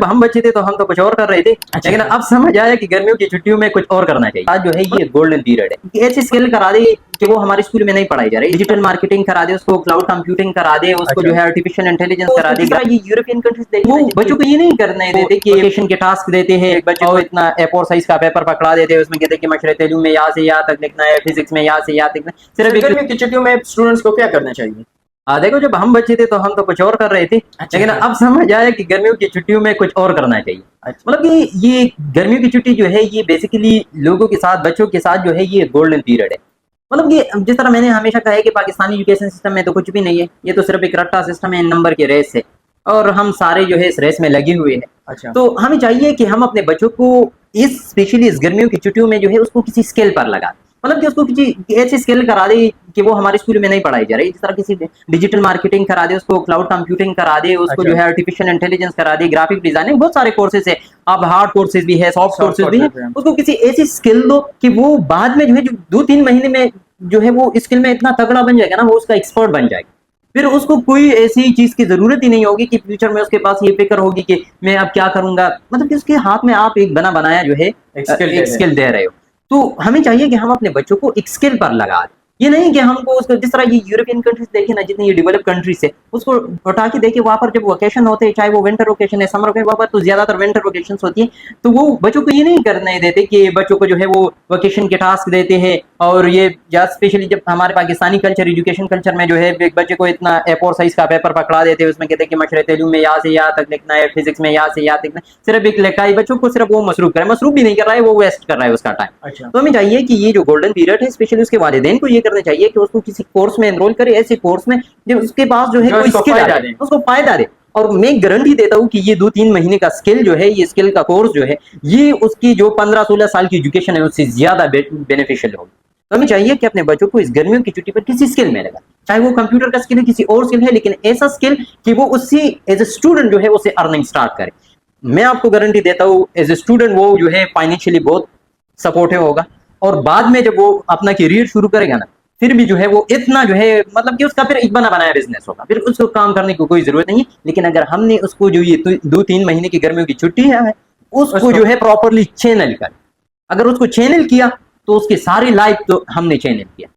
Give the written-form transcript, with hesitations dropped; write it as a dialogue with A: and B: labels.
A: हम बच्चे थे तो हम तो कुछ और कर रहे थे। लेकिन अब समझ आया कि गर्मियों की छुट्टियों में कुछ और करना चाहिए। आज जो है ये गोल्डन पीरियड है, ऐसी स्किल करा दे कि वो हमारे स्कूल में नहीं पढ़ाई जा रही। डिजिटल मार्केटिंग करा दे उसको, क्लाउड कंप्यूटिंग करा दे उसको, जो है आर्टिफिशियल इंटेलिजेंस करा दे। ये यूरोपियन कंट्रीज देखो, वो बच्चों को ये नहीं करने देते कि एजुकेशन के टास्क देते हैं एक बच्चे को, इतना A4 साइज का पेपर पकड़ा देते हैं, उसमें कहते हैं कि मशरे तेलुगु में यहाँ से यहाँ तक लिखना है, फिजिक्स में यहाँ से यहाँ तक लिखना है। सिर्फ
B: गर्मियों की छुट्टियों में स्टूडेंट्स को क्या करना चाहिए?
A: देखो, जब हम बच्चे थे तो हम तो कुछ और कर रहे थे। लेकिन अब समझ आया कि गर्मियों की छुट्टियों में कुछ और करना चाहिए। मतलब कि ये गर्मियों की छुट्टी जो है ये बेसिकली लोगों के साथ, बच्चों के साथ जो है ये गोल्डन पीरियड है। मतलब कि जिस तरह मैंने हमेशा कहा है कि पाकिस्तानी एजुकेशन सिस्टम में तो कुछ भी नहीं है, ये तो सिर्फ एक रट्टा सिस्टम है, नंबर की रेस है, और हम सारे जो है इस रेस में लगे हुए हैं। तो हमें चाहिए कि हम अपने बच्चों को इस स्पेशली इस गर्मियों की छुट्टियों में जो है उसको किसी स्किल पर लगा, मतलब कि उसको किसी ऐसी स्किल करा दे कि वो हमारे स्कूल में नहीं पढ़ाई जा रही। जिस तरह किसी डिजिटल मार्केटिंग करा दे उसको, क्लाउड कंप्यूटिंग करा दे उसको, जो है आर्टिफिशियल इंटेलिजेंस करा दे, ग्राफिक डिजाइनिंग, बहुत सारे कोर्सेज है। अब हार्ड कोर्सेज भी है, सॉफ्ट कोर्सेज भी है। उसको किसी ऐसी स्किल दो कि वो बाद में जो है, जो 2-3 महीने में जो है वो स्किल में इतना तगड़ा बन जाएगा ना, वो उसका एक्सपर्ट बन जाएगा। फिर उसको कोई ऐसी चीज की जरूरत ही नहीं होगी कि फ्यूचर में उसके पास ये फिक्र होगी कि मैं अब क्या करूंगा। मतलब कि उसके हाथ में आप एक बना बनाया जो है एक स्किल दे रहे हो। तो हमें चाहिए कि हम अपने बच्चों को एक स्किल पर लगा दें। ये नहीं कि हमको उसको, जिस तरह ये यूरोपियन कंट्रीज देखे ना, जितनी ये डेवलप कंट्रीज है, उसको उठा के देखे वहां पर जब वेकेशन होते हैं, चाहे वो विंटर वेकेशन है, समर वेकेशन, वहां पर तो ज्यादातर विंटर वेकेशन होती है, तो वो बच्चों को ये नहीं करने देते कि बच्चों को जो है वो वेकेशन के टास्क देते हैं। और ये स्पेशली जब हमारे पाकिस्तानी कल्चर, एजुकेशन कल्चर में जो है एक बच्चे को इतना A4 साइज का पेपर पकड़ा देते हैं, उसमें कहते हैं कि मशरे तेलुगु में यहाँ से यहाँ तक लिखना है, फिजिक्स में यहाँ से यहाँ तक लिखना है। सिर्फ एक लिखाई, बच्चों को सिर्फ वो मसरूफ कर रहा है, मसरूफ भी नहीं कर रहा है, वो वेस्ट कर रहा है उसका टाइम। तो हमें चाहिए कि ये जो गोल्डन पीरियड है, स्पेशली उसके वालिदैन को ये करना चाहिए कि उसको किसी कोर्स में एनरोल करे, ऐसे कोर्स में जो उसके पास जो है कोई स्किल आ जाए, उसको फायदा दे। और मैं गारंटी देता हूँ कि ये 2-3 महीने का स्किल जो है, ये स्किल का कोर्स जो है, ये उसकी जो 15-16 साल की एजुकेशन है उससे ज्यादा बेनिफिशियल होगी। तो हमें चाहिए कि अपने बच्चों को इस गर्मियों की छुट्टी पर किसी स्किल में लगा, चाहे वो कंप्यूटर का स्किल है, किसी और स्किल है, लेकिन ऐसा स्किल कि वो उससे एज ए स्टूडेंट जो है उसे अर्निंग स्टार्ट करे। मैं आपको गारंटी देता हूँ एज ए स्टूडेंट वो जो है फाइनेंशियली बहुत सपोर्टिव होगा, और बाद में जब वो अपना करियर शुरू करेगा ना, फिर भी जो है वो इतना जो है, मतलब कि उसका फिर एक बना बनाया बिजनेस होगा, फिर उसको काम करने की कोई जरूरत नहीं है। लेकिन अगर हमने उसको जो ये 2-3 महीने की गर्मियों की छुट्टी है उसको जो है प्रॉपरली चैनल कर, अगर उसको चैनल किया तो उसकी सारी लाइफ तो हमने चैनल किया।